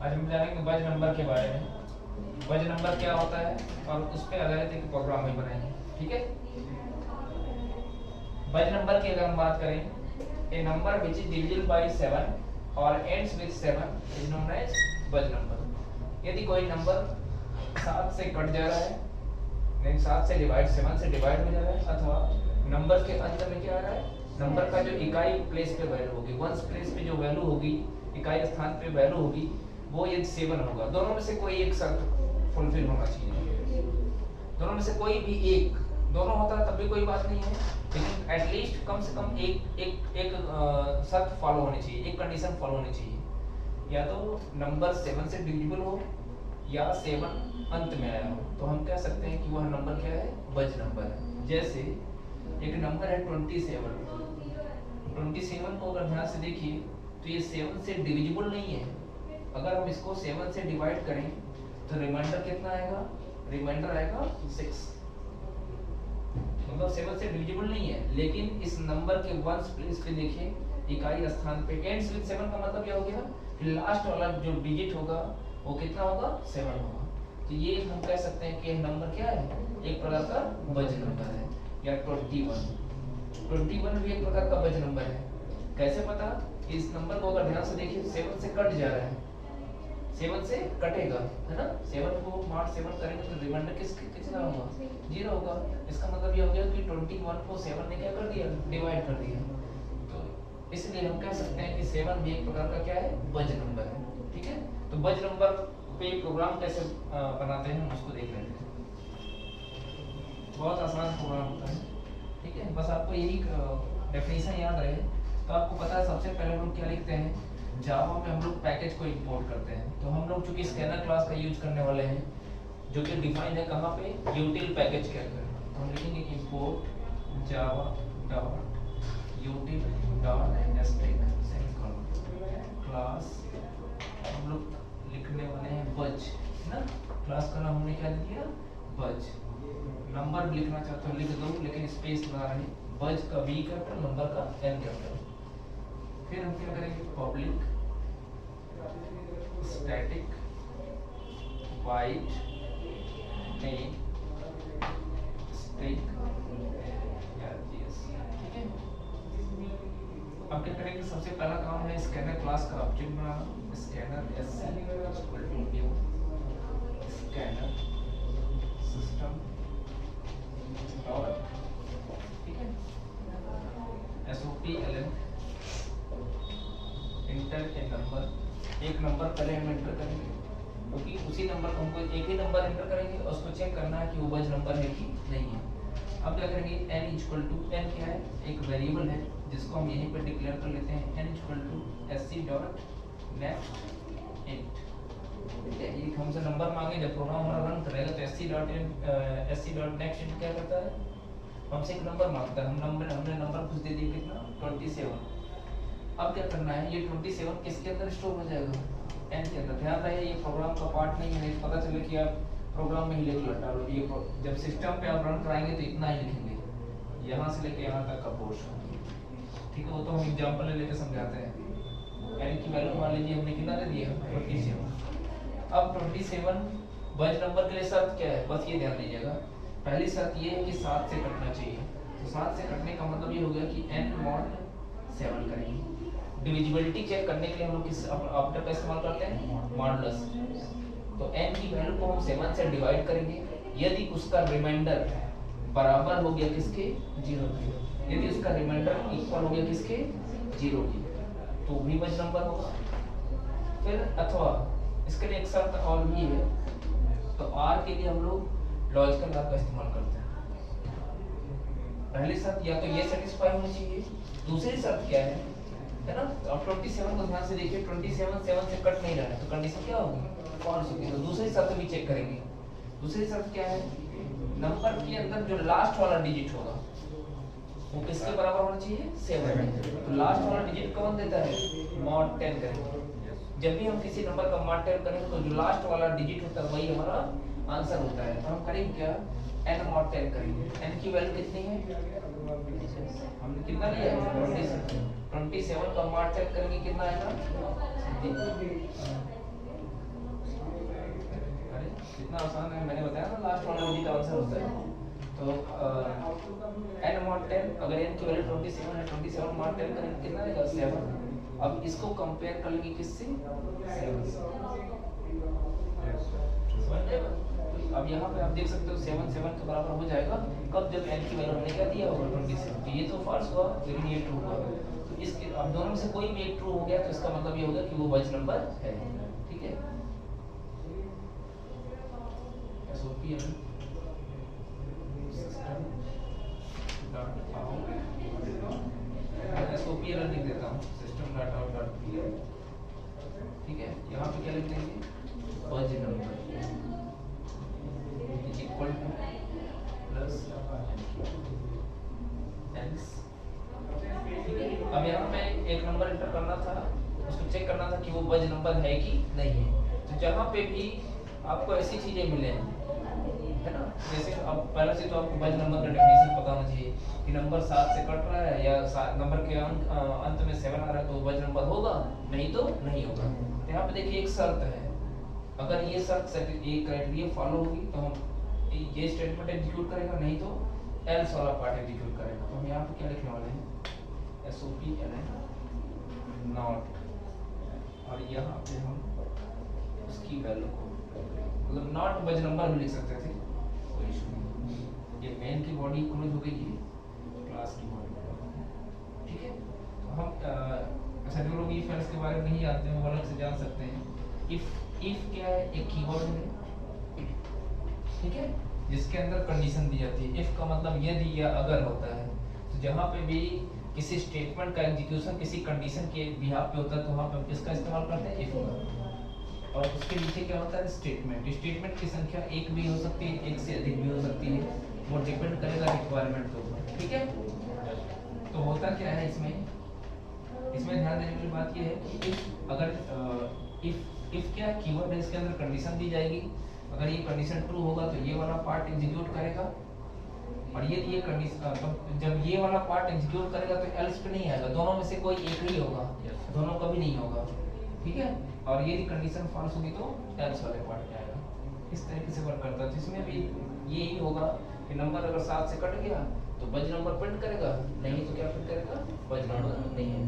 आज हम जानेंगे बज नंबर के बारे में। बज नंबर क्या होता है और उस पे आधारित एक प्रोग्राम भी बनाएंगे, ठीक है। बज नंबर की अगर हम बात करें, a number which is divisible by 7 और ends with 7 is known as buzz number. यदि कोई नंबर 7 से कट जा रहा है, नहीं 7 से डिवाइड 7 से डिवाइड हो जा रहा है, अथवा नंबर के अंत में क्या आ रहा है, नंबर का जो इकाई प्लेस पे वैल्यू होगी, वंस प्लेस पे जो वैल्यू होगी, इकाई स्थान पे वैल्यू होगी, वो यदि 7 होगा, दोनों में से कोई एक शर्त फुलफिल होना चाहिए। दोनों में से कोई भी एक, दोनों होता है तब भी कोई बात नहीं है, लेकिन एटलीस्ट कम से कम एक शर्त फॉलो होनी चाहिए, एक कंडीशन फॉलो होनी चाहिए। या तो नंबर 7 से डिविजिबल हो या 7 अंत में आया हो, तो हम कह सकते हैं कि वह नंबर क्या है, बज नंबर है। जैसे एक नंबर है 27। 27 को अगर ध्यान से देखिए तो ये 7 से डिविजिबल नहीं है। अगर हम इसको 7 से डिवाइड करें तो रिमाइंडर कितना आएगा, रिमाइंडर आएगा 6। मतलब 7 से डिविजिबल नहीं है, लेकिन इस नंबर के वंस प्लेस पे देखिए, इकाई स्थान पे एंड्स विद 7 का मतलब क्या हो गया कि लास्ट वाला जो डिजिट होगा वो कितना होगा, 7 होगा। तो ये हम कह सकते हैं कि यह नंबर क्या है, एक प्रकार का बज नंबर है। या 21 भी एक प्रकार का बज नंबर है। कैसे पता, इस नंबर को अगर ध्यान से देखिए 7 से कट जा रहा है, 7 से कटेगा, है ना। 7 को मार्क 7 करेंगे तो रिमाइंडर कितना होगा, 0 होगा। इसका मतलब ये हो गया कि 21 को 7 ने क्या कर दिया, डिवाइड कर दिया। तो इसलिए हम कह सकते हैं कि 7 भी एक प्रकार का क्या है, बज नंबर है, ठीक है। तो बज नंबर पे प्रोग्राम कैसे बनाते हैं हम उसको देख लेते हैं। बहुत आसान प्रोग्राम होता है, ठीक है। बस आपको यही डेफिनेशन याद रहे तो आपको पता है सबसे पहले हम लोग क्या लिखते हैं, जावा में हम लोग पैकेज को इंपोर्ट करते हैं। तो हम लोग चूंकि स्कैनर क्लास का यूज करने वाले हैं, जो कि डिफाइन है कहाँ पे, यूटिल पैकेज के अंदर। तो हम लिखेंगे import Java dot यूटिल dot stack class. हम लोग लिखने वाले हैं बज, है ना। क्लास का नाम हमने क्या दिया, बज। नंबर लिखना चाहते हो लिख दो, लेकिन स्पेस बना रहे, बज का बी कैपिटल, नंबर का एन कैपिटल। फिर हम क्या करेंगे, public static wide name string, ठीक है। अब क्या करेंगे, सबसे पहला काम है स्कैनर क्लास का ऑब्जेक्ट बनाना। स्कैनर स्कैनर सिस्टम डॉट, ठीक है, SOPLN इंटर ए नंबर। एक नंबर पहले हम एंटर करेंगे, क्योंकि उसी नंबर को हमको एक ही नंबर एंटर करेंगे और उसको चेक करना है कि वो बज नंबर है कि नहीं है। अब क्या करेंगे, n इक्वल टू, n क्या है, एक वेरिएबल है जिसको हम यहीं पर डिक्लेयर कर लेते हैं, n equal to sc dot next int, ठीक है। ये हमसे नंबर मांगे, जब प्रोग्राम हमारा रन करेगा तो sc डॉट नेक्स्ट इंट क्या करता है, हमसे एक नंबर मांगता है। हमने नंबर कुछ दे दिया, कितना, 27। अब क्या करना है, ये 27 किसके अंदर स्टोर हो जाएगा, n के अंदर। ध्यान रहे ये प्रोग्राम का पार्ट नहीं है, पता चले कि आप प्रोग्राम में ही लिख लो। ये जब सिस्टम पे आप रन कराएंगे तो इतना ही लिखेंगे, यहाँ से लेके यहाँ तक का पोर्शन, ठीक है। वो तो हम एग्जांपल लेके समझाते हैं। n की वैल्यू मान लीजिए हमने कितना दे दिया, 27। अब 27 बज नंबर के लिए शर्त क्या है, बस ये ध्यान दीजिएगा। पहली शर्त ये है कि 7 से कटना चाहिए। तो 7 से कटने का मतलब ये हो गया कि n mod 7 करेंगे। डिविजिबिलिटी चेक करने के लिए हम लोग किस ऑपरेटर का इस्तेमाल करते हैं, मॉडुलस। तो n की वैल्यू को हम 7 से डिवाइड करेंगे, यदि उसका रिमाइंडर बराबर हो गया किसके, 0 के। यदि उसका रिमाइंडर इक्वल हो गया किसके, 0 के, तो भी बज नंबर होगा। फिर अथवा इसके लिए एक शर्त और भी है, तो r के लिए हम लोग लॉजिकल R का इस्तेमाल करते हैं। पहली शर्त या तो ये सेटिस्फाई होनी चाहिए, दूसरी शर्त क्या है ना। अब 27 को ध्यान से देखिए, 27 7 से कट नहीं रहा है, तो कंडीशन क्या होगी, फॉल्स होगी। तो दूसरी शर्त भी चेक करेंगे। दूसरी शर्त क्या है, नंबर के अंदर जो लास्ट वाला डिजिट होगा वो किसके बराबर होना चाहिए, 7। तो लास्ट वाला डिजिट कौन देता है, mod 10 करेंगे। जब भी हम किसी नंबर का mod 10 करेंगे तो जो लास्ट वाला डिजिट होता है वही हमारा आंसर होता है। तो हम करेंगे क्या, n mod 10 करेंगे। n की वैल्यू कितनी है, हमने कितना लिया है, 27 का mod 10 करेंगे, कितना आएगा, कितना आसान है, मैंने बताया ना लास्ट वाला डिजिट आंसर होता है। तो n mod 10, अगर n की वैल्यू 27 है, 27 mod 10 करेंगे कितना आएगा 7। अब इसको कंपेयर कर लेंगे किससे 7 से। अब यहाँ पे आप देख सकते हो 7 7 के बराबर हो जाएगा कब, जब n की वैल्यू हमने क्या दिया होगा 27। तो ये तो फॉल्स हुआ, लेकिन ये ट्रू हुआ। तो इसके अब दोनों में से कोई भी एक ट्रू हो गया तो इसका मतलब ये होगा कि वो वज नंबर है। ठीक है, एसओपी है एसओपी एरर लिख देता हूँ, system dot out dot P. ठीक है, यहाँ पे क्या लिख देंगे वज number equal two plus else. ठीक है, अब यहाँ पे एक नंबर एंटर करना था, उसको चेक करना था कि वो वज नंबर है कि नहीं है। तो जहाँ पे भी आपको ऐसी चीजें मिले है ना, जैसे अब पहले से तो आपको वज नंबर का डेफिनेशन पता होना चाहिए कि नंबर 7 से कट रहा है या नंबर के अंत में 7 आ रहा है तो वज नंबर होगा, नहीं तो नहीं होगा। तो यहाँ पे देखिए एक शर्त है, अगर ये शर्त ये क्राइटेरिया फॉलो होगी तो हम ये स्टेटमेंट एग्जीक्यूट करेगा, नहीं तो एल्स वाला पार्ट एग्जीक्यूट करेगा। तो हम यहाँ पे क्या लिखने वाले हैं एसओपी एलएन नॉट, और यहाँ पे हम उसकी वैल्यू को मतलब नॉट वज नंबर भी लिख सकते थे, कोई इशू नहीं। ये मेन की बॉडी क्लोज हो गई, ये क्लास की बॉडी। ठीक है, तो हम अच्छा जो लोग इफ एल्स के बारे में नहीं जानते हैं वो अलग से जान सकते हैं। इफ क्या है, एक कीवर्ड है, ठीक है, जिसके अंदर कंडीशन दी जाती है। इफ का मतलब यदि या अगर होता है। तो जहाँ पे भी किसी स्टेटमेंट का एग्जीक्यूशन किसी कंडीशन के बिहाफ पे होता है तो वहाँ पे हम किसका इस्तेमाल करते हैं, इफ का। और उसके नीचे क्या होता है स्टेटमेंट। स्टेटमेंट की संख्या एक भी हो सकती है, एक से अधिक भी हो सकती है, वो डिपेंड करेगा रिक्वायरमेंट के ऊपर। ठीक है, तो होता क्या है इसमें ध्यान देने वाली बात ये है कि इफ अगर इफ क्या कीवर्ड है, इसके अंदर कंडीशन दी जाएगी। अगर ये कंडीशन ट्रू होगा तो ये वाला पार्ट एग्जीक्यूट करेगा, और ये कंडीशन जब ये वाला पार्ट एग्जीक्यूट करेगा तो एल्स पे नहीं आएगा, दोनों में से कोई एक ही होगा, दोनों कभी नहीं होगा। ठीक है, और ये कंडीशन फॉल्स होगी तो एल्स वाले पार्ट पे आएगा। इस तरीके से वर्क करता है। इसमें भी यही होगा कि नंबर अगर 7 से कट गया तो वज नंबर प्रिंट करेगा, नहीं तो क्या प्रिंट करेगा, वज नंबर नहीं है।